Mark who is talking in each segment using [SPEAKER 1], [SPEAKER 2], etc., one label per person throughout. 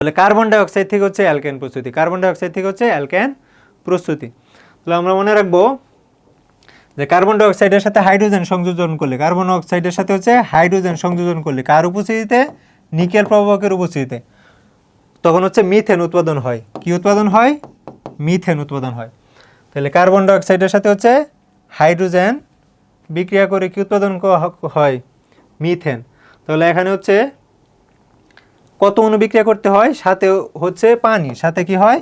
[SPEAKER 1] তাহলে carbon die oxide থেকে হচ্ছে অ্যালকেন প্রস্তুতি, কার্বন ডাই অক্সাইড থেকে হচ্ছে অ্যালকেন প্রস্তুতি। তাহলে আমরা মনে রাখবো যে কার্বন ডাই অক্সাইডের সাথে হাইড্রোজেন সংযোজন করলে, কার্বন অক্সাইডের সাথে হচ্ছে হাইড্রোজেন সংযোজন করলে কার উপস্থিতিতে? নিকেল প্রবাহকের উপস্থিতিতে, তখন হচ্ছে মিথেন উৎপাদন হয়। কি উৎপাদন হয়? মিথেন উৎপাদন হয়। তাহলে কার্বন ডাই অক্সাইডের সাথে হচ্ছে হাইড্রোজেন বিক্রিয়া করে কি উৎপাদন হয়? মিথেন। তাহলে এখানে হচ্ছে কত অণু বিক্রিয়া করতে হয়? সাথে হচ্ছে পানি, সাথে কি হয়?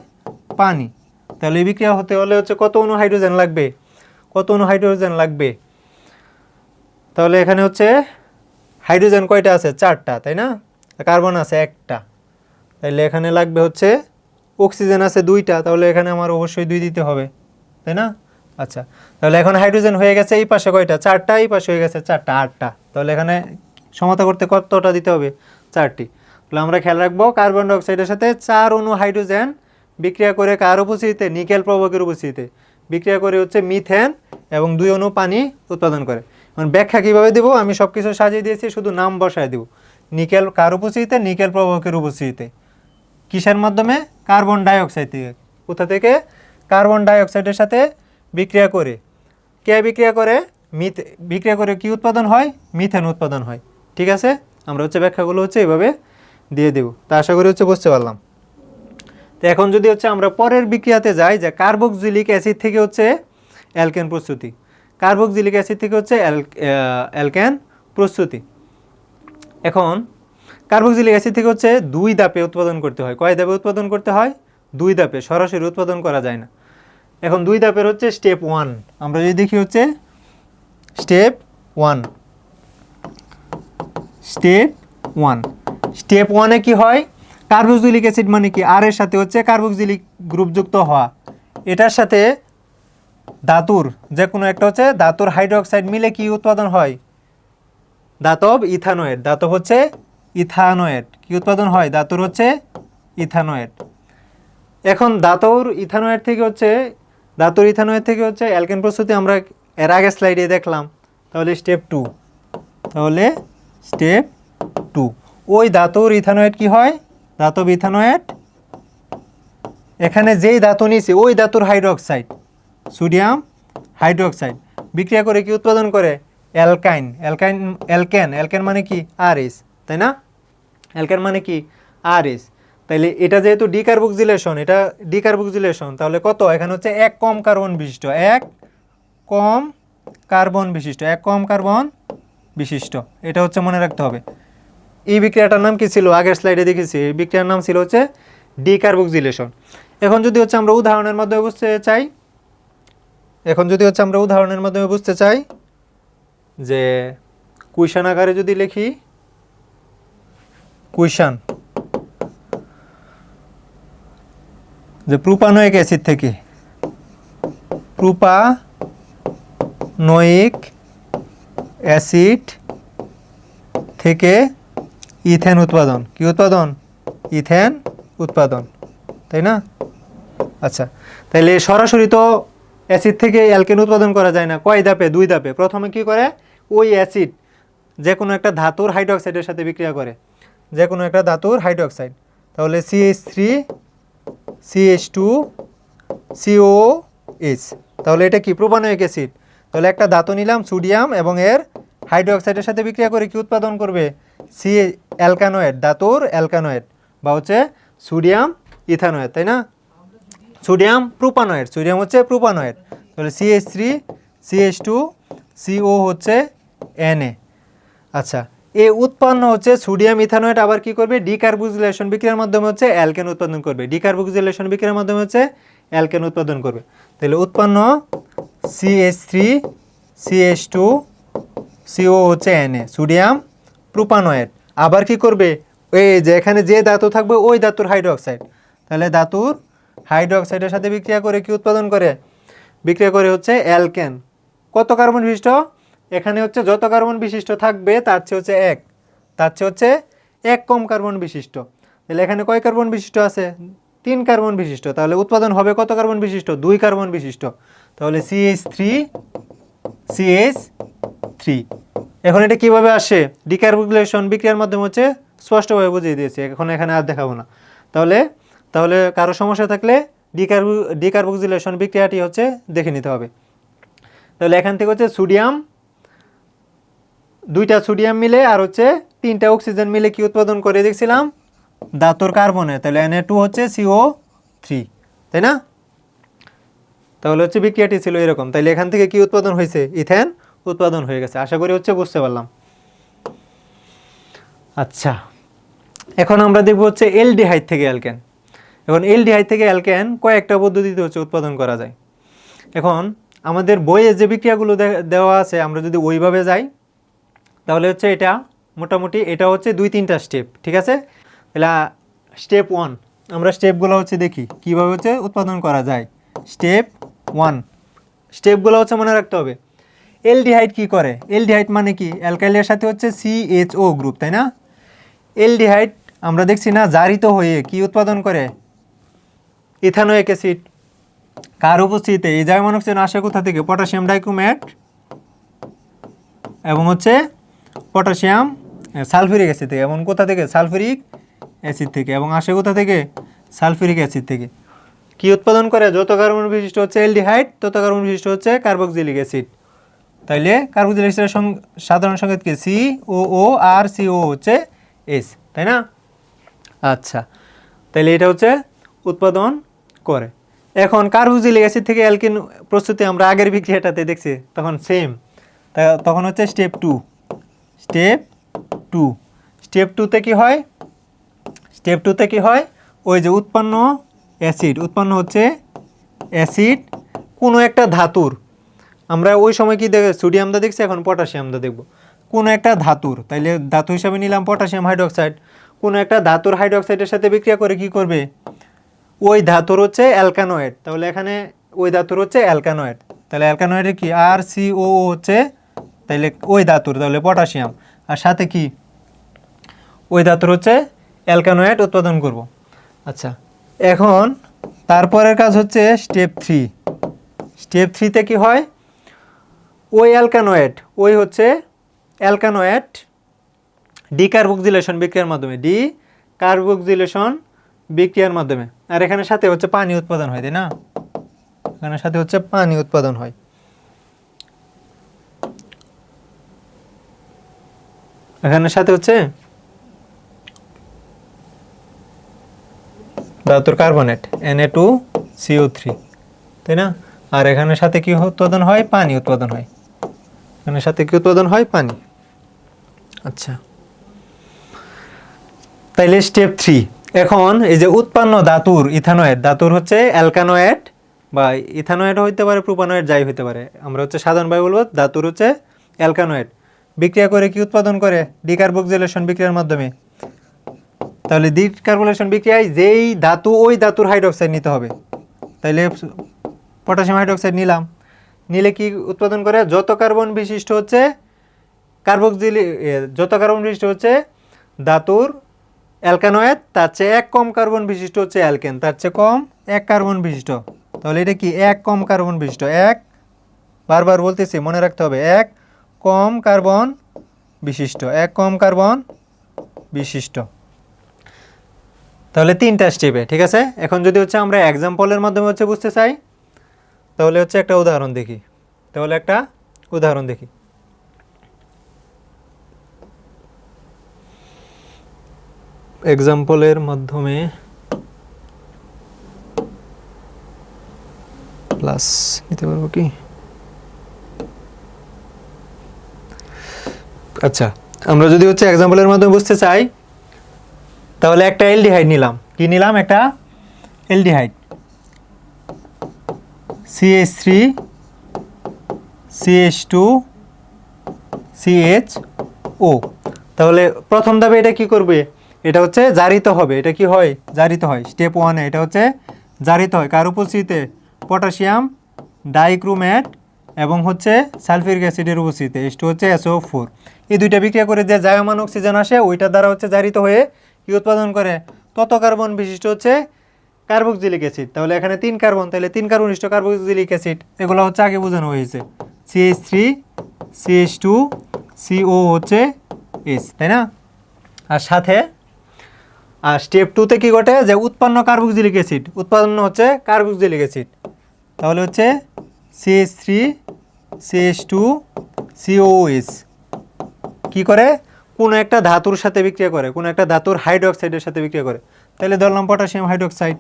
[SPEAKER 1] পানি। তাহলে এই বিক্রিয়া হতে হলে হচ্ছে কত অণু হাইড্রোজেন লাগবে? কত অণু হাইড্রোজেন লাগবে? তাহলে এখানে হচ্ছে হাইড্রোজেন কয়টা আছে? 4টা, তাই না? কার্বন আছে 1টা, তাহলে এখানে লাগবে হচ্ছে অক্সিজেন আছে 2টা, তাহলে এখানে আমার অবশ্যই 2 দিতে হবে, তাই না? আচ্ছা, তাহলে এখন হাইড্রোজেন হয়ে গেছে এই পাশে কয়টা? 4টা, এই পাশে হয়ে গেছে 4টা, 8টা। তাহলে এখানে সমতা করতে কতটা দিতে হবে? 4টি। তাহলে আমরা খেয়াল রাখবো কার্বন ডাই অক্সাইডের সাথে 4 অণু হাইড্রোজেন বিক্রিয়া করে কার উপস্থিতিতে? নিকেল প্রবাহকের উপস্থিতিতে বিক্রিয়া করে হচ্ছে মিথেন এবং 2 অণু পানি উৎপাদন করে। মানে ব্যাখ্যা কীভাবে দেবো? আমি সব কিছু সাজিয়ে দিয়েছি, শুধু নাম বসায় দেবো। নিকেল কার উপস্থিতিতে? নিকেল প্রবাহকের উপস্থিতিতে। কিসের মাধ্যমে? কার্বন ডাই অক্সাইড থেকে। কোথা থেকে? কার্বন ডাই অক্সাইডের সাথে বিক্রিয়া করে। কে বিক্রিয়া করে? বিক্রিয়া করে কি উৎপাদন হয়? মিথেন উৎপাদন হয়। ঠিক আছে, আমরা হচ্ছে ব্যাখ্যাগুলো হচ্ছে এভাবে দিয়ে দেব। তা আশা করি হচ্ছে বুঝতে পারলাম। তো এখন যদি হচ্ছে আমরা পরের বিক্রিয়াতে যাই, যে কার্বক্সিলিক অ্যাসিড থেকে হচ্ছে অ্যালকেন প্রস্তুতি। কার্বক্সিলিক অ্যাসিড থেকে হচ্ছে অ্যালকেন প্রস্তুতি। এখন কার্বক্সিলিক অ্যাসিড থেকে হচ্ছে 2 ধাপে উৎপাদন করতে হয়। কয় ধাপে উৎপাদন করতে হয়? 2 ধাপে, সরাসরি উৎপাদন করা যায় না। এখন 2 ধাপের হচ্ছে স্টেপ 1, আমরা যদি দেখি হচ্ছে স্টেপ 1। স্টেপ 1, স্টেপ 1-এ কি হয়? কার্বক্সিলিক অ্যাসিড মানে কি? আর এর সাথে হচ্ছে কার্বক্সিলিক গ্রুপ যুক্ত হওয়া, এটার সাথে ধাতুর যে কোনো একটা হচ্ছে ধাতুর হাইড্রোক্সাইড মিলে কি উৎপাদন হয়? ধাতব ইথানোয়েট। ধাতব হচ্ছে ইথানোয়েট। কি উৎপাদন হয়? ধাতুর হচ্ছে ইথানোয়েট। এখন ধাতুর ইথানোয়েট থেকে হচ্ছে অ্যালকেন প্রস্তুতি আমরা এর আগের স্লাইডে দেখলাম। তাহলে স্টেপ 2, তাহলে স্টেপ 2, ওই ধাতুর ইথানোয়েট কি হয়? ধাতব ইথানোয়েট, এখানে যেই ধাতু নিয়েছে ওই ধাতুর হাইড্রোক্সাইড, সোডিয়াম হাইড্রোক্সাইড বিক্রিয়া করে কি উৎপাদন করে? অ্যালকাইন। অ্যালকেন মানে কি? আরএস, তাই না? অ্যালকেন মানে কি? আরএস। তাইলে এটা যেহেতু ডিকার্বক্সিলেশন, এটা ডিকার্বক্সিলেশন, তাহলে কত? এখানে হচ্ছে 1 কম কার্বন বিশিষ্ট, 1 কম কার্বন বিশিষ্ট, 1 কম কার্বন বিশিষ্ট। এটা হচ্ছে মনে রাখতে হবে। এই বিক্রিয়াটার নাম কি ছিল? আগের স্লাইডে দেখেছি, এই বিক্রিয়ার নাম ছিল হচ্ছে ডিকার্বক্সিলেশন। এখন যদি হচ্ছে আমরা উদাহরণের মাধ্যমে বুঝতে চাই, যে কুইশন আকারে যদি লিখি, কুইশন যে প্রোপানোয়িক অ্যাসিড থেকে, প্রোপানোয়িক অ্যাসিড থেকে ইথেন উৎপাদন। কি উৎপাদন? ইথেন উৎপাদন, তাই না? আচ্ছা, তাহলে সরাসরি তো অ্যাসিড থেকে অ্যালকেন উৎপাদন করা যায় না। কয় ধাপে? 2 ধাপে। প্রথমে কি করে? ওই অ্যাসিড যে কোনো একটা ধাতুর হাইড্রোক্সাইডের সাথে বিক্রিয়া করে, যে কোনো একটা ধাতুর হাইড্রোক্সাইড। তাহলে CH3 CH2 COH, তাহলে এটা কি? Propanoic acid. তাহলে একটা ধাতু নিলাম সোডিয়াম এবং এর হাইড্রোক্সাইডের সাথে বিক্রিয়া করে কি উৎপাদন করবে? অ্যালকানোয়েট, ধাতুর অ্যালকানোয়েট, বা হচ্ছে সোডিয়াম ইথানোয়েট, তাই না? সোডিয়াম প্রোপানোয়েট, সোডিয়াম হচ্ছে প্রোপানোয়েট। তাহলে CH3 CH2 CO হচ্ছে Na। আচ্ছা, এই উৎপন্ন হচ্ছে সোডিয়াম ইথানোয়েট আবার কি করবে? ডিকার্বক্সিলেশন বিক্রিয়ার মাধ্যমে হচ্ছে অ্যালকেন উৎপাদন করবে। ডিকার্বক্সিলেশন বিক্রিয়ার মাধ্যমে হচ্ছে অ্যালকেন উৎপাদন করবে। তাহলে উৎপন্ন CH3 CH2 CO হচ্ছে Na, সোডিয়াম প্রোপানোয়েট। আবার কি করবে? এই যে এখানে যে ধাতু থাকবে ওই ধাতুর হাইড্রোক্সাইড, তাহলে ধাতুর হাইড্রোক্সাইডের সাথে বিক্রিয়া করে কি উৎপাদন করে? বিক্রিয়া করে হচ্ছে অ্যালকেন। কত কার্বন বিশিষ্ট? এখানে হচ্ছে যত কার্বন বিশিষ্ট থাকবে তার চেয়ে হচ্ছে 1 কম কার্বন বিশিষ্ট। তাহলে এখানে কয় কার্বন বিশিষ্ট আছে? 3 কার্বন বিশিষ্ট। তাহলে উৎপাদন হবে কত কার্বন বিশিষ্ট? 2 কার্বন বিশিষ্ট। তাহলে CH3 এখন এটা কিভাবে আসে? ডিকার্বক্সিলেশন বিক্রিয়ার মাধ্যমে হচ্ছে স্পষ্টভাবে বুঝিয়ে দিয়েছি, এখন এখানে আর দেখাবো না। তাহলে তাহলে কারো সমস্যা থাকলে ডিকার্বক্সিলেশন বিক্রিয়াটি হচ্ছে দেখে নিতে হবে। তাহলে এখান থেকে হচ্ছে সোডিয়াম, দুইটা সোডিয়াম মিলে আর হচ্ছে তিনটা অক্সিজেন মিলে কি উৎপাদন করে দেখছিলাম, ধাতুর কার্বনে। তাহলে Na2 হচ্ছে CO3, তাই না? তাহলে হচ্ছে বিক্রিয়াটি ছিল এরকম। তাহলে এখান থেকে কি উৎপাদন হয়েছে, ইথেন উৎপাদন হয়ে গেছে। আশা করি হচ্ছে বুঝতে পারলাম। আচ্ছা, এখন আমরা দেখব হচ্ছে এলডিহাইড থেকে অ্যালকেন। এখন এলডিহাইড থেকে অ্যালকেন কয়েকটা পদ্ধতিতে হচ্ছে উৎপাদন করা যায়। এখন আমাদের বইয়ে যে বিক্রিয়াগুলো দেওয়া আছে আমরা যদি ওইভাবে যাই তাহলে হচ্ছে এটা মোটামুটি এটা হচ্ছে 2-3টা স্টেপ, ঠিক আছে? তাহলে স্টেপ 1 আমরা স্টেপগুলো হচ্ছে দেখি কীভাবে হচ্ছে উৎপাদন করা যায়। স্টেপ 1 স্টেপগুলো হচ্ছে মনে রাখতে হবে। এলডিহাইড কি করে, এলডিহাইড মানে কি, অ্যালকাইলের সাথে হচ্ছে CHO গ্রুপ, তাই না? এলডিহাইড আমরা দেখছি না জারিত হয়ে কি উৎপাদন করে, ইথানোয়িক অ্যাসিড। কার উপস্থিতিতে? এই জায়মন অক্সিজেন আসে কোথা থেকে, পটাশিয়াম ডাইক্রোমেট এবং হচ্ছে পটাশিয়াম সালফিউরিক অ্যাসিড থেকে। এবং কোথা থেকে? সালফিউরিক অ্যাসিড থেকে। এবং আসে কোথা থেকে? সালফিউরিক অ্যাসিড থেকে। কি উৎপাদন করে? যত কার্বন বিশিষ্ট হচ্ছে এলডিহাইড তত কার্বন বিশিষ্ট হচ্ছে কার্বক্সিলিক অ্যাসিড। তাইলে কার্বক্সিলিক অ্যাসিডের সাধারণ সংকেত কি? COO আর CO হচ্ছে S, তাই না? আচ্ছা, তাইলে এটা হচ্ছে উৎপাদন করে। এখন কার্বক্সিলিক অ্যাসিড থেকে অ্যালকিন প্রস্তুতি আমরা আগের বিক্রিয়াটাতে দেখছি, তখন সেম। তখন হচ্ছে স্টেপ 2। স্টেপ 2তে কি হয়? স্টেপ 2তে কি হয়? ওই যে উৎপন্ন হচ্ছে অ্যাসিড কোনো একটা ধাতুর, আমরা ওই সময় কি সোডিয়ামটা দেখছি, এখন পটাশিয়ামটা দেখব। কোনো একটা ধাতুর, তাইলে ধাতু হিসাবে নিলাম পটাশিয়াম হাইড্রোক্সাইড। কোনো একটা ধাতুর হাইড্রোক্সাইডের সাথে বিক্রিয়া করে কি করবে? ওই ধাতুর হচ্ছে অ্যালকানয়েড। তাহলে এখানে ওই ধাতুর হচ্ছে অ্যালকানয়েড। তাহলে অ্যালকানয়েডের কি? RCOO হচ্ছে, তাইলে ওই ধাতুর তাহলে পটাশিয়াম, আর সাথে কি ওই ধাতুর হচ্ছে অ্যালকানয়েড উৎপাদন করব। আচ্ছা, এখন তারপরের কাজ হচ্ছে স্টেপ 3। স্টেপ 3তে কি হয়? ওই অ্যালকানয়েড ডিকার্বক্সিলেশন বিক্রিয়ার মাধ্যমে আর এখানে সাথে হচ্ছে পানি উৎপাদন হয়, তাই না? এখানে সাথে হচ্ছে পানি উৎপাদন হয়। এখানে সাথে হচ্ছে ধাতুর কার্বনেট Na2CO3, তাই না? আর এখানে সাথে কি উৎপাদন হয়? পানি উৎপাদন হয়। এখানে সাথে কি উৎপাদন হয়? পানি। আচ্ছা, তাইলে স্টেপ 3। এখন এই যে উৎপন্ন ধাতুর হচ্ছে অ্যালকানয়েড, বা ইথানয়েড হইতে পারে, প্রোপানয়েড, যাই হইতে পারে, আমরা হচ্ছে সাধারণভাবে বলবো ধাতুর হচ্ছে অ্যালকানয়েড। বিক্রিয়া করে কি উৎপাদন করে? ডিকার্বক্সিলেশন বিক্রিয়ার মাধ্যমে। তাহলে ডিকার্বক্সিলেশন বিক্রিয়ায় যেই ধাতু ওই ধাতুর হাইড্রোক্সাইড নিতে হবে। তাইলে পটাশিয়াম হাইড্রোক্সাইড নিলে কি উৎপাদন করে? যত কার্বন বিশিষ্ট হচ্ছে ধাতুর অ্যালকানয়েড তার চেয়ে 1 কম কার্বন বিশিষ্ট হচ্ছে অ্যালকেন, তার চেয়ে কম 1 কার্বন বিশিষ্ট। তাহলে এটা কি? 1 কম কার্বন বিশিষ্ট। বারবার বলতেছি, মনে রাখতে হবে, 1 কম কার্বন বিশিষ্ট। তাহলে 3টা স্টেপে, ঠিক আছে? এখন যদি হচ্ছে আমরা এক্সাম্পলের মাধ্যমে হচ্ছে বুঝতে চাই তাহলে হচ্ছে একটা উদাহরণ দেখি। এক্সাম্পলের মাধ্যমে প্লাস নিতে পারবো কি? আচ্ছা, আমরা যদি হচ্ছে এক্সাম্পলের মাধ্যমে বুঝতে চাই তাহলে একটা এলডিহাইড নিলাম। কি নিলাম? একটা এলডিহাইড, CH3 CH2 CHO। তাহলে প্রথম ধাপে এটা কি করবে? এটা হচ্ছে জারিত হবে। এটা কি হয়? জারিত হয়। স্টেপ 1-এ এটা হচ্ছে জারিত হয়। কার উপস্থিতিতে? পটাশিয়াম ডাইক্রোমেট এবং হচ্ছে সালফিউরিক অ্যাসিডের উপস্থিতিতে, H2 হচ্ছে SO4। এই দুইটা বিক্রিয়া করে যে জায়মান অক্সিজেন আসে ওইটা দ্বারা হচ্ছে জারিত হয়ে কি উৎপাদন করে? তত কার্বন বিশিষ্ট হচ্ছে কার্বক্সিলিক অ্যাসিড। তাহলে এখানে 3 কার্বন, তাহলে 3 কার্বন বিশিষ্ট কার্বক্সিলিক অ্যাসিড, এগুলো হচ্ছে আগে বোঝানো হয়েছে। CH3 CH2 CO হচ্ছে S, তাই না? আর সাথে আর স্টেপ 2 তে কি ঘটে যে উৎপন্ন কার্বক্সিলিক অ্যাসিড উৎপন্ন হচ্ছে কার্বক্সিলিক অ্যাসিড, তাহলে হচ্ছে CH3 CH2 COOH কি করে কোনো একটা ধাতুর সাথে বিক্রিয়া করে, কোনো একটা ধাতুর হাইড্রোক্সাইডের সাথে বিক্রিয়া করে। তাহলে ধরলাম পটাশিয়াম হাইড্রোক্সাইড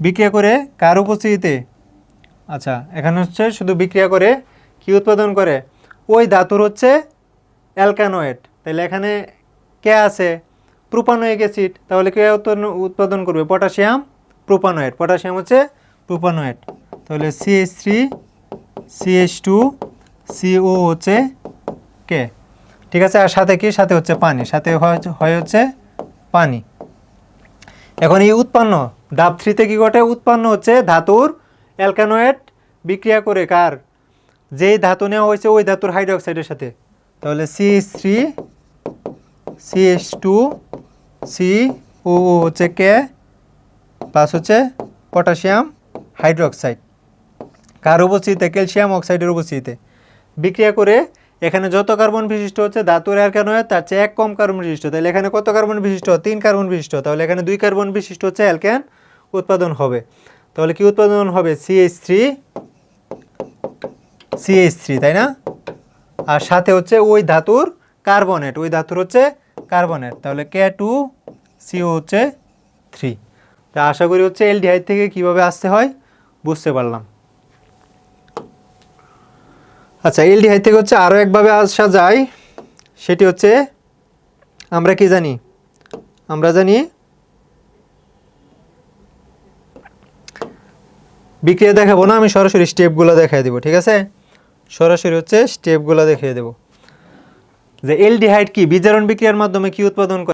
[SPEAKER 1] বিক্রিয়া করে কার উপস্থিতিতে, আচ্ছা এখানে হচ্ছে শুধু বিক্রিয়া করে কি উৎপাদন করে, ওই ধাতুর হচ্ছে অ্যালকানয়েড। তাহলে এখানে কে আছে প্রোপানোয়িক অ্যাসিড, তাহলে কে উৎপাদন করবে পটাশিয়াম প্রোপানোয়েট, পটাশিয়াম হচ্ছে প্রোপানোয়েট, তাহলে CH3 CH2 CO হচ্ছে কে, ঠিক আছে। আর সাথে কি সাথে হচ্ছে পানি, সাথে হয় হচ্ছে পানি। এখন এই উৎপন্ন ডাব 3 তে কি ঘটে, উৎপন্ন হচ্ছে ধাতুর অ্যালকানয়েড বিক্রিয়া করে কার, যেই ধাতু নেওয়া হয়েছে ওই ধাতুর হাইড্রোক্সাইডের সাথে, তাহলে CH3 CH2 CO হচ্ছে কে প্লাস হচ্ছে পটাশিয়াম হাইড্রোক্সাইড, কার উপস্থিতিতে ক্যালসিয়াম অক্সাইডের উপস্থিতিতে বিক্রিয়া করে এখানে যত কার্বন বিশিষ্ট হচ্ছে ধাতুর অ্যালকানয়েড তার চেয়ে 1 কম কার্বন বিশিষ্ট, তাহলে এখানে কত কার্বন বিশিষ্ট 3 কার্বন বিশিষ্ট, তাহলে এখানে 2 কার্বন বিশিষ্ট হচ্ছে অ্যালকেন উৎপাদন হবে। তাহলে কি উৎপাদন হবে CH3 তাই না, আর সাথে হচ্ছে ওই ধাতুর কার্বনেট, ওই ধাতুর হচ্ছে কার্বনেট, তাহলে K2CO হচ্ছে 3। তা আশা করি হচ্ছে এলডিহাইড থেকে কিভাবে আসতে হয় বুঝতে পারলাম। আচ্ছা এলডিহাইড থেকে হচ্ছে আরও একভাবে আসা যায়, সেটি হচ্ছে আমরা কি জানি, আমরা জানি বিক্রিয়া দেখাবো না, আমি সরাসরি স্টেপগুলো দেখাই দেবো, ঠিক আছে, সরাসরি হচ্ছে স্টেপগুলো দেখিয়ে দেবো যে এলডিহাইড কি বিজারণ বিক্রিয়ার মাধ্যমে কি উৎপাদন করে।